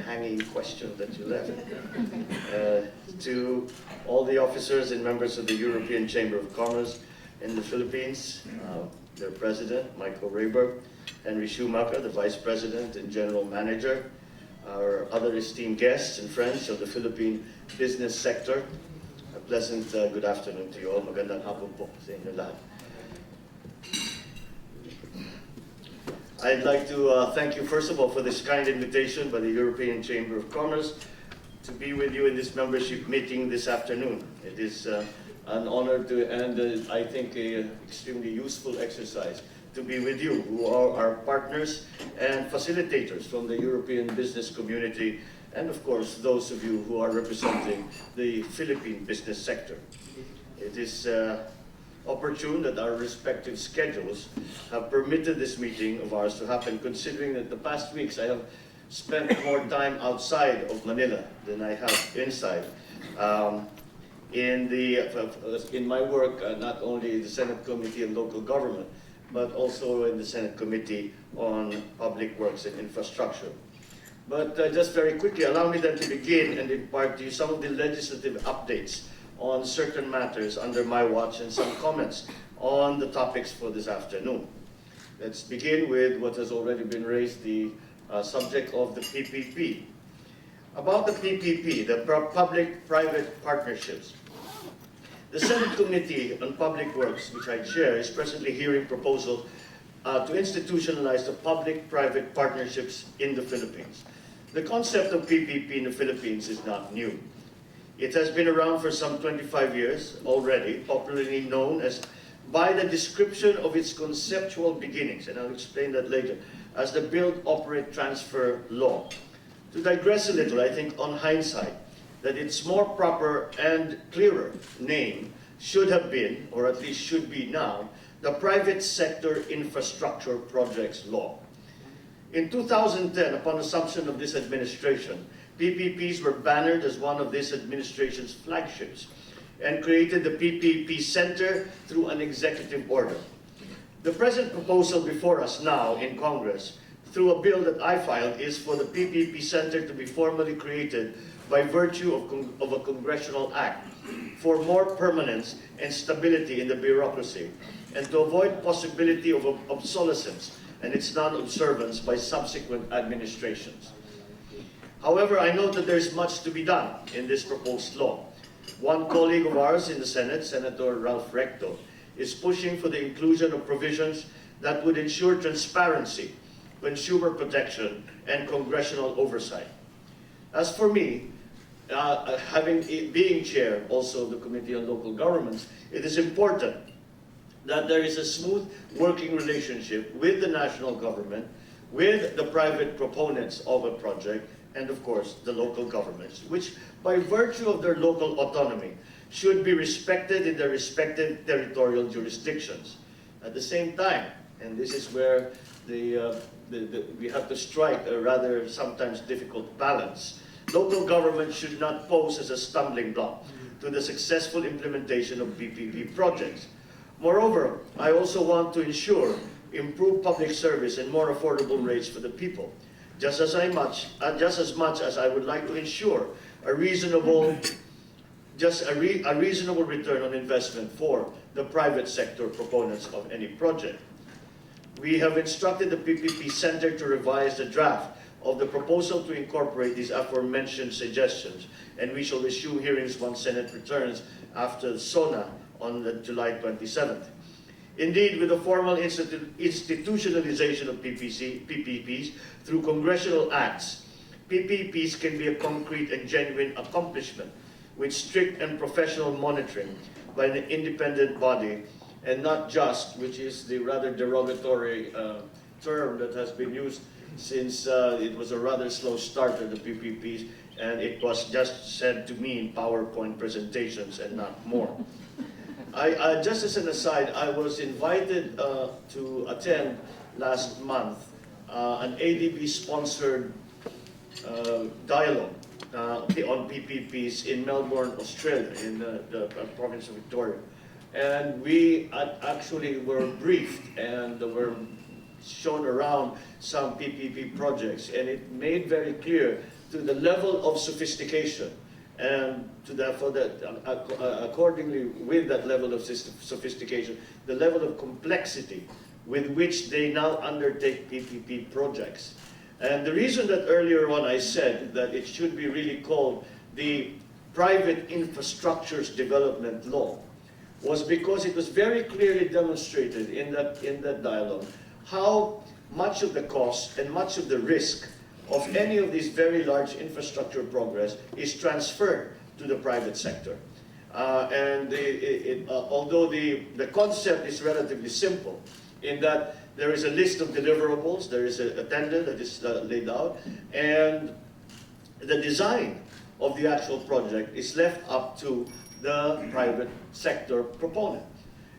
hanging question that you left. To all the officers and members of the European Chamber of Commerce in the Philippines, their president, Michael Rayberg, Henry Schumacher, the vice president and general manager, our other esteemed guests and friends of the Philippine business sector, a pleasant good afternoon to you all. Magandang hapon po sa inyo lahat. I'd like to thank you first of all for this kind invitation by the European Chamber of Commerce to be with you in this membership meeting this afternoon. It is an honor and I think an extremely useful exercise to be with you, who are our partners and facilitators from the European business community, and of course those of you who are representing the Philippine business sector. It is opportune that our respective schedules have permitted this meeting of ours to happen, considering that the past weeks I have spent more time outside of Manila than I have inside. In my work, not only the Senate Committee on Local Government, but also in the Senate Committee on Public Works and Infrastructure. But just very quickly, allow me then to begin and impart to you some of the legislative updates on certain matters under my watch and some comments on the topics for this afternoon. Let's begin with what has already been raised, the subject of the PPP. About the PPP, the public-private partnerships. The Senate Committee on Public Works, which I chair, is presently hearing proposals to institutionalize the public-private partnerships in the Philippines. The concept of PPP in the Philippines is not new. It has been around for some 25 years already, popularly known as, by the description of its conceptual beginnings, and I'll explain that later, as the Build, Operate, Transfer Law. To digress a little, I think on hindsight, that its more proper and clearer name should have been, or at least should be now, the Private Sector Infrastructure Projects Law. In 2010, upon assumption of this administration, PPPs were bannered as one of this administration's flagships and created the PPP Center through an executive order. The present proposal before us now in Congress, through a bill that I filed, is for the PPP Center to be formally created by virtue of a congressional act for more permanence and stability in the bureaucracy and to avoid possibility of obsolescence and its non-observance by subsequent administrations. However, I note that there's much to be done in this proposed law. One colleague of ours in the Senate, Senator Ralph Recto, is pushing for the inclusion of provisions that would ensure transparency, consumer protection, and congressional oversight. As for me, being chair also of the Committee on Local Governments, it is important that there is a smooth working relationship with the national government, with the private proponents of a project, and of course the local governments, which by virtue of their local autonomy should be respected in their respective territorial jurisdictions. At the same time, and this is where we have to strike a rather sometimes difficult balance, local government should not pose as a stumbling block to the successful implementation of PPP projects. Moreover, I also want to ensure improved public service and more affordable rates for the people. Just as much as I would like to ensure a reasonable return on investment for the private sector proponents of any project. We have instructed the PPP Center to revise the draft of the proposal to incorporate these aforementioned suggestions, and we shall resume hearings once Senate returns after the SONA on July 27th. Indeed, with the formal institutionalization of PPPs through congressional acts, PPPs can be a concrete and genuine accomplishment with strict and professional monitoring by an independent body, and not just, which is the rather derogatory term that has been used since it was a rather slow start of the PPPs, and it was just said to mean PowerPoint presentations and not more. Just as an aside, I was invited to attend last month an ADB-sponsored dialogue on PPPs in Melbourne, Australia, in the province of Victoria. And we actually were briefed and were shown around some PPP projects, and it made very clear to the level of sophistication, and to therefore that accordingly with that level of sophistication, the level of complexity with which they now undertake PPP projects. And the reason that earlier on I said that it should be really called the Private Infrastructures Development Law was because it was very clearly demonstrated in that dialogue how much of the cost and much of the risk of any of these very large infrastructure progress is transferred to the private sector. Although the concept is relatively simple in that there is a list of deliverables, there is a tender that is laid out, and the design of the actual project is left up to the private sector proponent.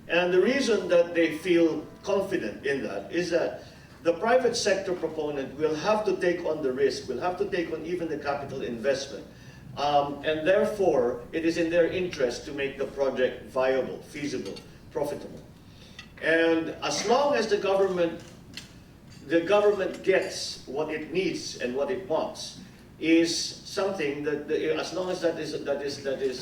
And the reason that they feel confident in that is that the private sector proponent will have to take on the risk, will have to take on even the capital investment. And therefore, it is in their interest to make the project viable, feasible, profitable. And as long as the government gets what it needs and what it wants, is something that, as long as that is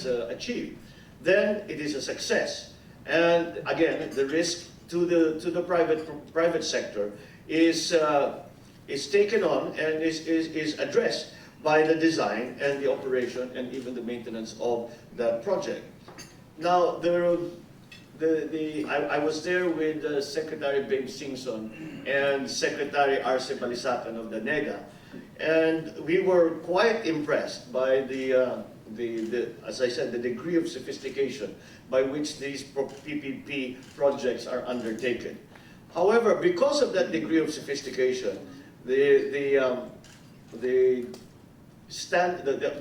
achieved, then it is a success. And again, the risk to the private sector is taken on and is addressed by the design and the operation and even the maintenance of that project. Now, I was there with Secretary Babe Singson and Secretary Arce Balisacan of the NEGA, and we were quite impressed by as I said, the degree of sophistication by which these PPP projects are undertaken. However, because of that degree of sophistication, the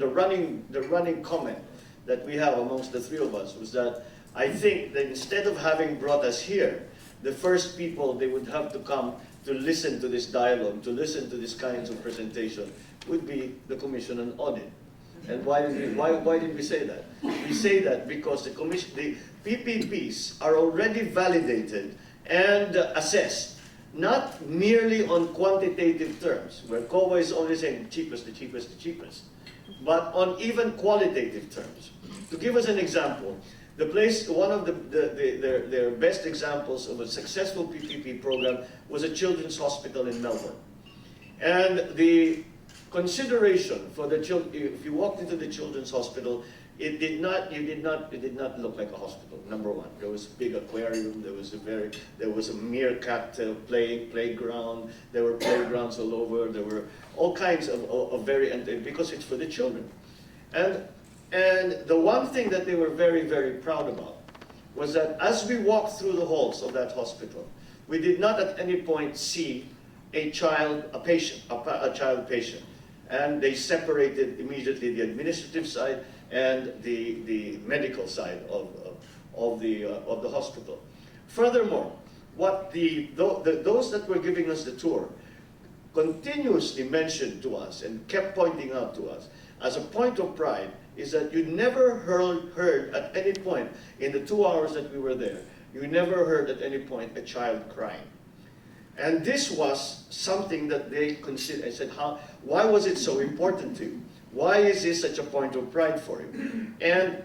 running comment that we have amongst the three of us was that I think that instead of having brought us here, the first people they would have to come to listen to this dialogue, to listen to these kinds of presentation, would be the Commission on Audit. And why did we say that? We say that because the PPPs are already validated and assessed, not merely on quantitative terms, where COA is only saying the cheapest, the cheapest, the cheapest, but on even qualitative terms. To give us an example, one of their best examples of a successful PPP program was a children's hospital in Melbourne. And the consideration for the children, if you walked into the children's hospital, it did not look like a hospital. Number one, there was a big aquarium. There was a meerkat playground. There were playgrounds all over. There were all kinds of because it's for the children. And the one thing that they were very, very proud about was that as we walked through the halls of that hospital, we did not at any point see a child patient. And they separated immediately the administrative side and the medical side of the hospital. Furthermore, those that were giving us the tour continuously mentioned to us and kept pointing out to us as a point of pride is that you never heard at any point in the 2 hours that we were there, you never heard at any point a child crying. And this was something that they considered. I said, why was it so important to you? Why is this such a point of pride for you? And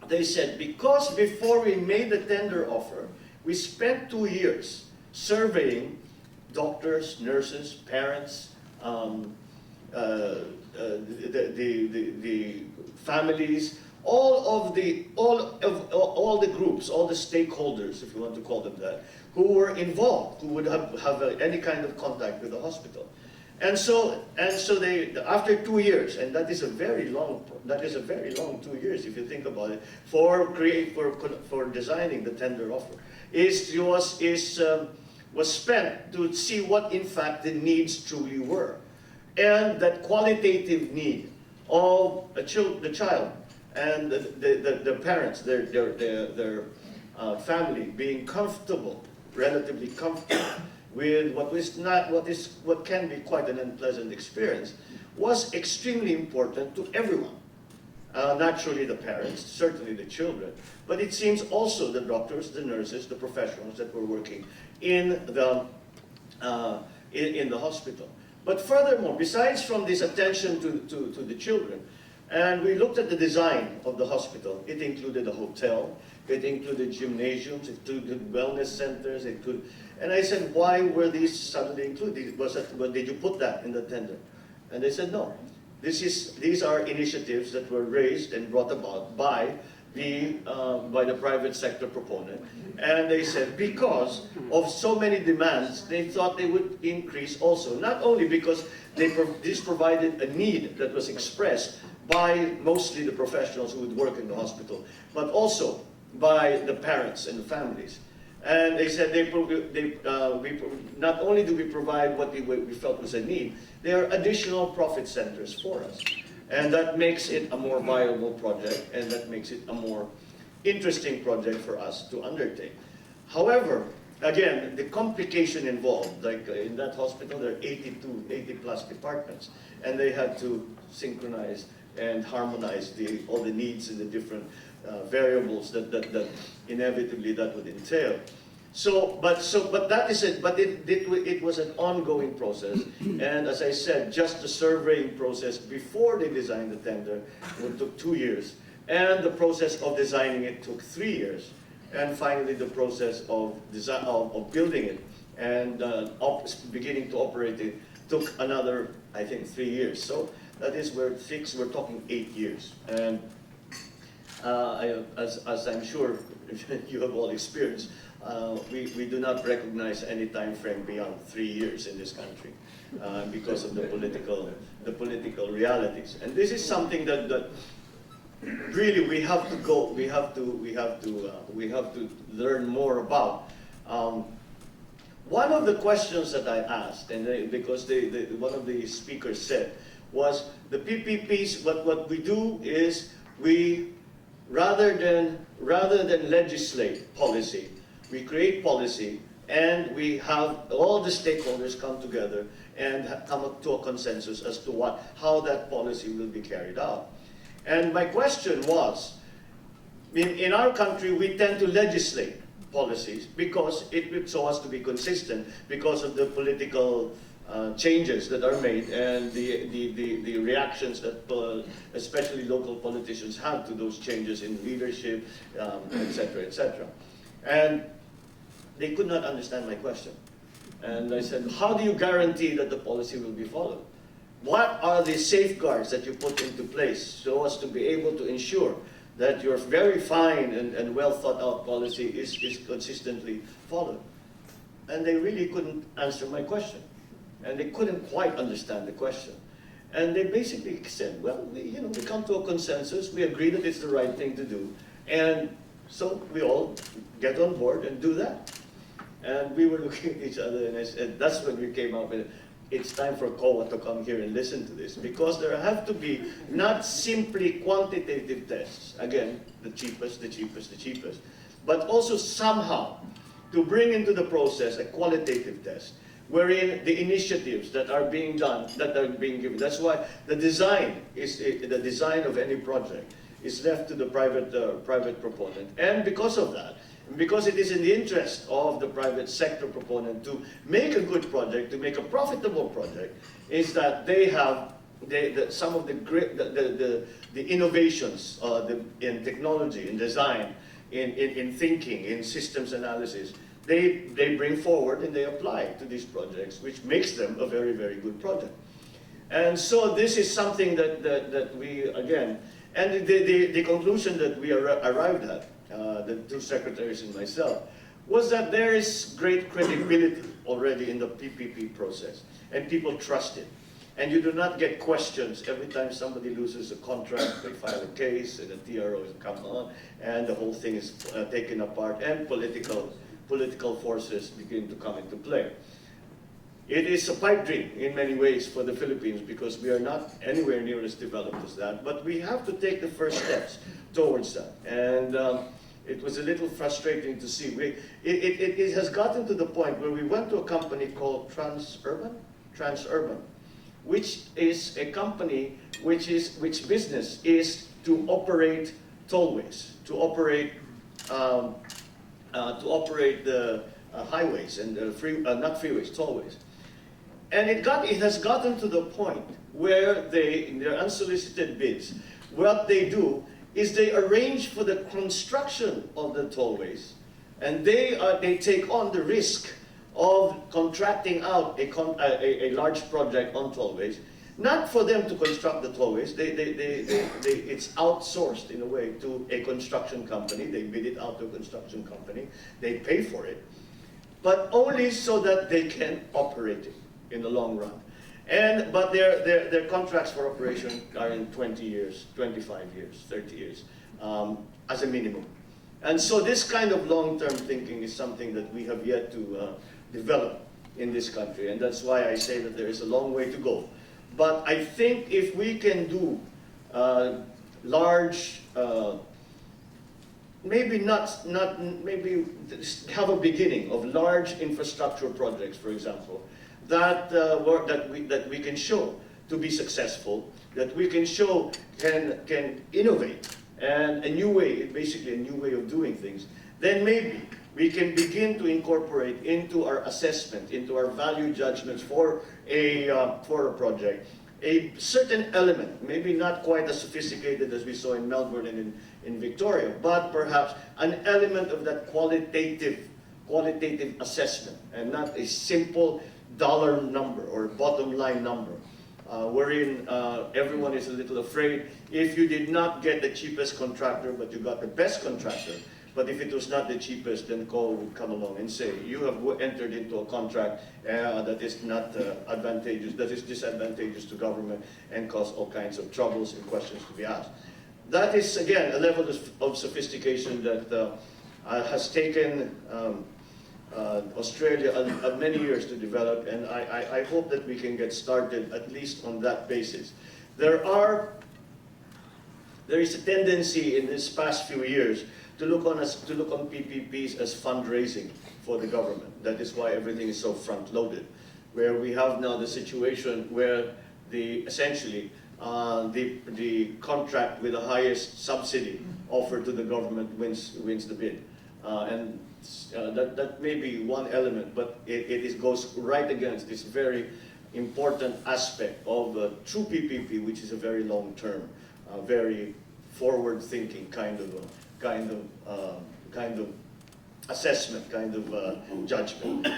they said, because before we made the tender offer, we spent 2 years surveying doctors, nurses, parents, the families, all the groups, all the stakeholders, if you want to call them that, who were involved, who would have any kind of contact with the hospital. And so they, after 2 years, and that is a very long 2 years if you think about it, for designing the tender offer, was spent to see what in fact the needs truly were. And that qualitative need of the child and the parents, their family being comfortable, relatively comfortable with what can be quite an unpleasant experience, was extremely important to everyone. Naturally the parents, certainly the children, but it seems also the doctors, the nurses, the professionals that were working in the hospital. But furthermore, besides from this attention to the children, and we looked at the design of the hospital. It included a hotel, it included gymnasiums, it included wellness centers, and I said, why were these suddenly included? Well, did you put that in the tender? And they said, no. These are initiatives that were raised and brought about by the private sector proponent. And they said because of so many demands, they thought they would increase also. Not only because this provided a need that was expressed by mostly the professionals who would work in the hospital, but also by the parents and the families. And they said not only do we provide what we felt was a need, they are additional profit centers for us. And that makes it a more viable project, and that makes it a more interesting project for us to undertake. However, again, the complication involved, like in that hospital, there are 80 plus departments, and they had to synchronize and harmonize all the needs and the different variables that inevitably that would entail. But that is it. But it was an ongoing process, and as I said, just the surveying process before they designed the tender took 2 years, and the process of designing it took 3 years, and finally the process of building it and beginning to operate it took another, I think, 3 years. So that is where we're talking 8 years, and as I'm sure you have all experienced. We do not recognize any time frame beyond 3 years in this country because of the political realities. And this is something that really we have to learn more about. One of the questions that I asked, and because one of the speakers said, was the PPPs. What we do is we rather than legislate policy. We create policy, and we have all the stakeholders come together and come up to a consensus as to how that policy will be carried out. And my question was, in our country, we tend to legislate policies because so as to be consistent because of the political changes that are made and the reactions that especially local politicians have to those changes in leadership, et cetera, et cetera. And they could not understand my question. And I said, how do you guarantee that the policy will be followed? What are the safeguards that you put into place so as to be able to ensure that your very fine and well thought out policy is consistently followed? And they really couldn't answer my question. And they couldn't quite understand the question. And they basically said, well, we come to a consensus, we agree that it's the right thing to do, and so we all get on board and do that. And we were looking at each other, and I said, that's when we came up with, it's time for COA to come here and listen to this, because there have to be not simply quantitative tests, again, the cheapest, but also somehow to bring into the process a qualitative test, wherein the initiatives that are being done, that are being given. That's why the design of any project is left to the private proponent. And because of that, because it is in the interest of the private sector proponent to make a good project, to make a profitable project, is that they have some of the innovations in technology, in design, in thinking, in systems analysis. They bring forward and they apply to these projects, which makes them a very, very good project. And so this is something that we, again, and the conclusion that we arrived at, the two secretaries and myself, was that there is great credibility already in the PPP process, and people trust it. And you do not get questions every time somebody loses a contract, they file a case, and the TRO comes on, and the whole thing is taken apart, and political forces begin to come into play. It is a pipe dream in many ways for the Philippines because we are not anywhere near as developed as that, but we have to take the first steps towards that. And it was a little frustrating to see. It has gotten to the point where we went to a company called Transurban, which is a company which business is to operate tollways, to operate the highways and not freeways, tollways. And it has gotten to the point where they, in their unsolicited bids, what they do is they arrange for the construction of the tollways, and they take on the risk of contracting out a large project on tollways, not for them to construct the tollways. It's outsourced in a way to a construction company. They bid it out to a construction company. They pay for it, but only so that they can operate it in the long run. But their contracts for operation are in 20 years, 25 years, 30 years, as a minimum. And so this kind of long-term thinking is something that we have yet to develop in this country. And that's why I say that there is a long way to go. But I think if we can do large, maybe have a beginning of large infrastructure projects, for example, that we can show to be successful, that we can show can innovate, and a new way, basically a new way of doing things, then maybe we can begin to incorporate into our assessment, into our value judgments for a project, a certain element, maybe not quite as sophisticated as we saw in Melbourne and in Victoria, but perhaps an element of that qualitative assessment, and not a simple dollar number or bottom line number, wherein everyone is a little afraid if you did not get the cheapest contractor, but you got the best contractor. But if it was not the cheapest, then COA would come along and say, you have entered into a contract that is not advantageous, that is disadvantageous to government and cause all kinds of troubles and questions to be asked. That is, again, a level of sophistication that has taken Australia many years to develop, and I hope that we can get started at least on that basis. There is a tendency in this past few years to look on PPPs as fundraising for the government. That is why everything is so front-loaded, where we have now the situation where essentially the contract with the highest subsidy offered to the government wins the bid, and that may be one element, but it goes right against this very important aspect of true PPP, which is a very long-term, very forward-thinking kind of assessment, kind of judgment.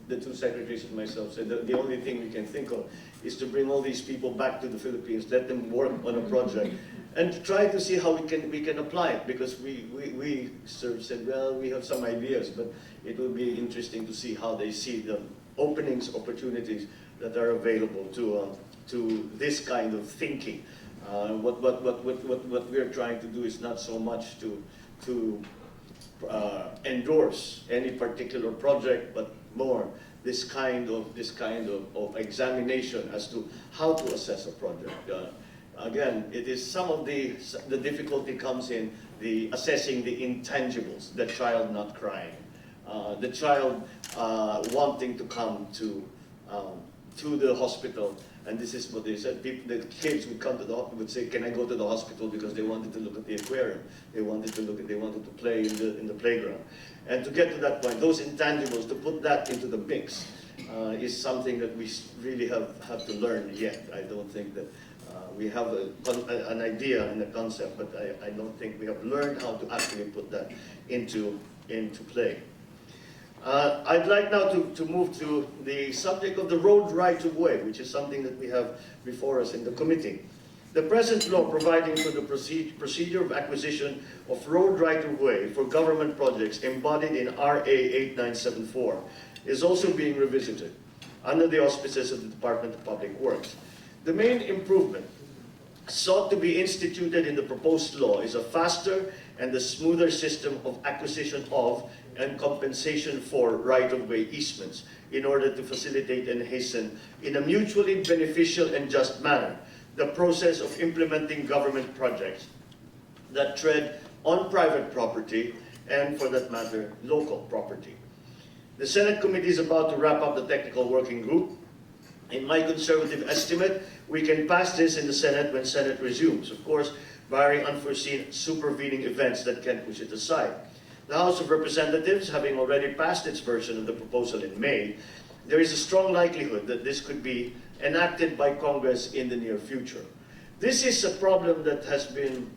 The two secretaries and myself said that the only thing we can think of is to bring all these people back to the Philippines, let them work on a project, and try to see how we can apply it. Because we sort of said, well, we have some ideas, but it will be interesting to see how they see the openings, opportunities that are available to this kind of thinking. What we're trying to do is not so much to endorse any particular project, but more this kind of examination as to how to assess a project. Again, it is some of the difficulty comes in the assessing the intangibles, the child not crying, the child wanting to come to the hospital. And this is what they said. The kids would come to the hospital, would say, "Can I go to the hospital?" Because they wanted to look at the aquarium. They wanted to play in the playground. And to get to that point, those intangibles, to put that into the mix, is something that we really have to learn yet. I don't think that we have an idea and a concept, but I don't think we have learned how to actually put that into play. I'd like now to move to the subject of the road right-of-way, which is something that we have before us in the committee. The present law providing for the procedure of acquisition of road right-of-way for government projects embodied in RA 8974 is also being revisited under the auspices of the Department of Public Works. The main improvement sought to be instituted in the proposed law is a faster and a smoother system of acquisition of and compensation for right-of-way easements in order to facilitate and hasten, in a mutually beneficial and just manner, the process of implementing government projects that tread on private property and, for that matter, local property. The Senate committee is about to wrap up the technical working group. In my conservative estimate, we can pass this in the Senate when Senate resumes, of course, barring unforeseen supervening events that can push it aside. the House of Representatives, having already passed its version of the proposal in May, there is a strong likelihood that this could be enacted by Congress in the near future. This is a problem that has been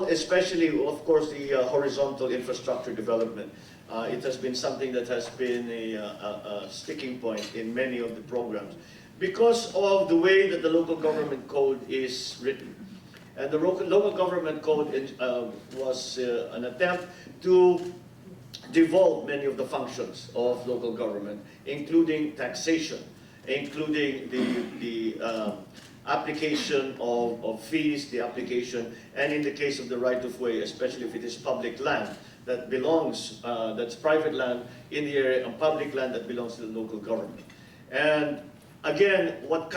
especially, of course, the horizontal infrastructure development. It has been something that has been a sticking point in many of the programs because of the way that the local government code is written. And the local government code was an attempt to devolve many of the functions of local government, including taxation, including the application of fees, the application, and in the case of the right-of-way, especially if it is public land that belongs, that's private land in the area, and public land that belongs to the local government. And again, what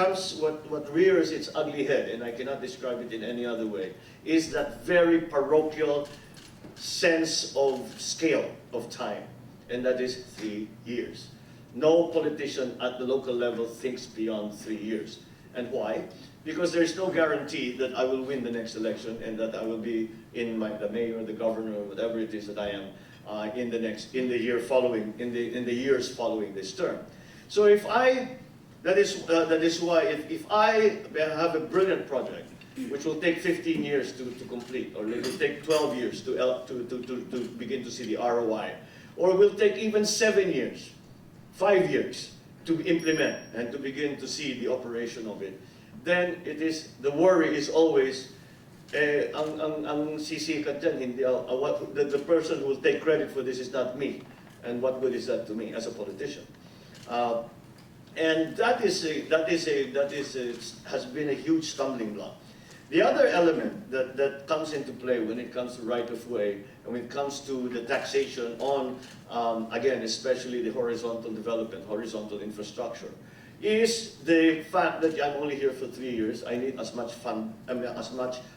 rears its ugly head, and I cannot describe it in any other way, is that very parochial sense of scale of time, and that is 3 years. No politician at the local level thinks beyond 3 years. And why? Because there is no guarantee that I will win the next election and that I will be the mayor, the governor, or whatever it is that I am in the years following this term. So that is why if I have a brilliant project, which will take 15 years to complete, or it will take 12 years to begin to see the ROI, or it will take even 7 years, 5 years to implement and to begin to see the operation of it, then the worry is always ang sisikat dyan, the person who will take credit for this is not me, and what good is that to me as a politician? And that has been a huge stumbling block. The other element that comes into play when it comes to right-of-way and when it comes to the taxation on, again, especially the horizontal development, horizontal infrastructure, is the fact that I'm only here for 3 years. I need as much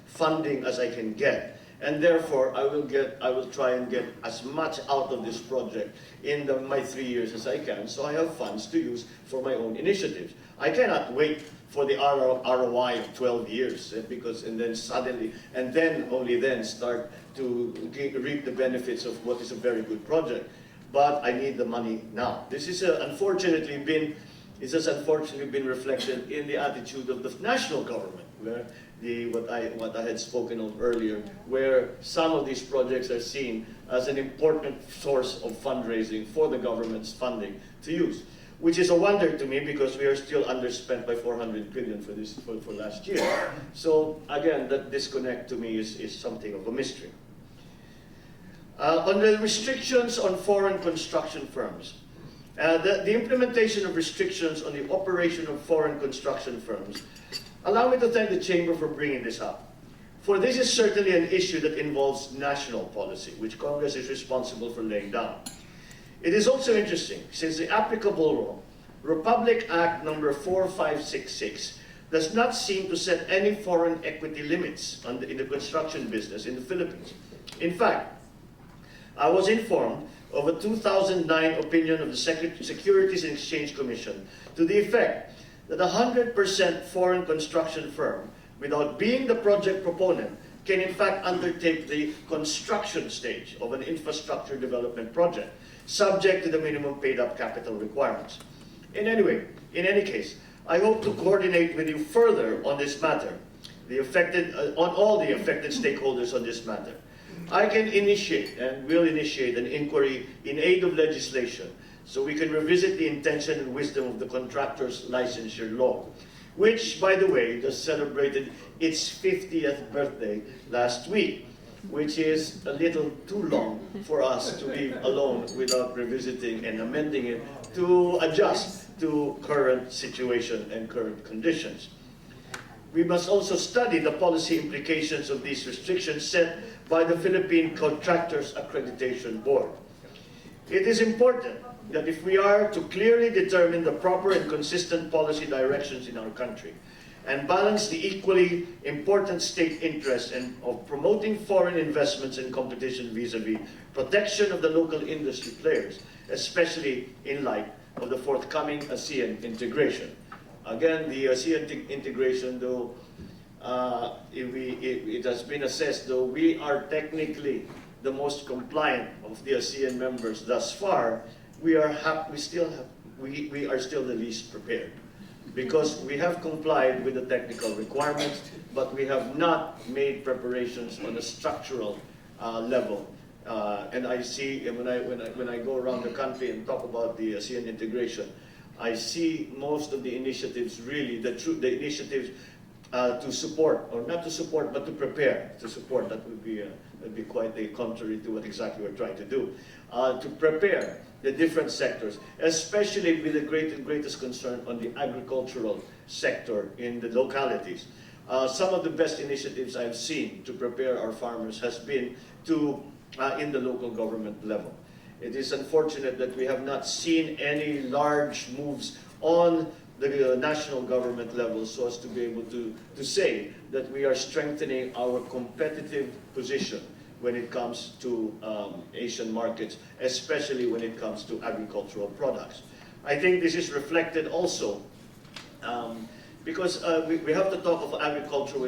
funding as I can get. And therefore, I will try and get as much out of this project in my 3 years as I can, so I have funds to use for my own initiatives. I cannot wait for the ROI of 12 years, and then only then start to reap the benefits of what is a very good project. But I need the money now. This has unfortunately been reflected in the attitude of the national government, where what I had spoken of earlier, where some of these projects are seen as an important source of fundraising for the government's funding to use, which is a wonder to me because we are still underspent by 400 billion for last year. So again, that disconnect to me is something of a mystery. On the restrictions on foreign construction firms, the implementation of restrictions on the operation of foreign construction firms, allow me to thank the Chamber for bringing this up. For this is certainly an issue that involves national policy, which Congress is responsible for laying down. It is also interesting, since the applicable law, Republic Act number 4566, does not seem to set any foreign equity limits in the construction business in the Philippines. In fact, I was informed of a 2009 opinion of the Securities and Exchange Commission to the effect that a 100% foreign construction firm, without being the project proponent, can in fact undertake the construction stage of an infrastructure development project, subject to the minimum paid-up capital requirements. In any case, I hope to coordinate with you further on this matter, on all the affected stakeholders on this matter. I can initiate and will initiate an inquiry in aid of legislation so we can revisit the intention and wisdom of the contractor's licensure law, which, by the way, just celebrated its 50th birthday last week, which is a little too long for us to leave alone without revisiting and amending it to adjust to current situation and current conditions. We must also study the policy implications of these restrictions set by the Philippine Contractors Accreditation Board. It is important that if we are to clearly determine the proper and consistent policy directions in our country and balance the equally important state interest of promoting foreign investments and competition vis-a-vis protection of the local industry players, especially in light of the forthcoming ASEAN integration. Again, the ASEAN integration, though it has been assessed, though we are technically the most compliant of the ASEAN members thus far, we are still the least prepared, because we have complied with the technical requirements, but we have not made preparations on a structural level. And I see, when I go around the country and talk about the ASEAN integration, I see most of the initiatives, really, the initiatives to support, or not to support, but to prepare. To support, that would be quite a contrary to what exactly we're trying to do. To prepare the different sectors, especially with the greatest concern on the agricultural sector in the localities. Some of the best initiatives I've seen to prepare our farmers has been in the local government level. It is unfortunate that we have not seen any large moves on the national government level so as to be able to say that we are strengthening our competitive position when it comes to Asian markets, especially when it comes to agricultural products. I think this is reflected also because we have to talk of agriculture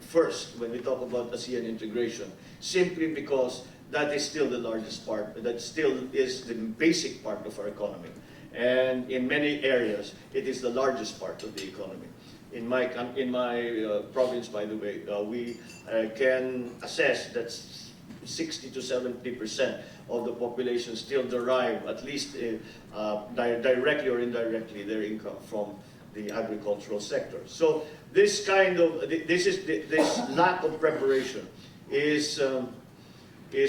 first when we talk about ASEAN integration, simply because that is still the largest part, that still is the basic part of our economy. And in many areas, it is the largest part of the economy. In my province, by the way, we can assess that 60 to 70% of the population still derive, at least directly or indirectly, their income from the agricultural sector. So this lack of preparation is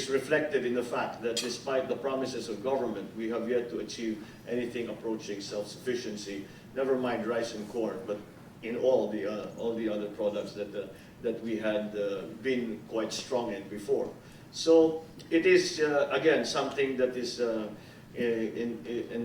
reflected in the fact that despite the promises of government, we have yet to achieve anything approaching self-sufficiency, never mind rice and corn, but in all the other products that we had been quite strong in before. So it is, again, something that is in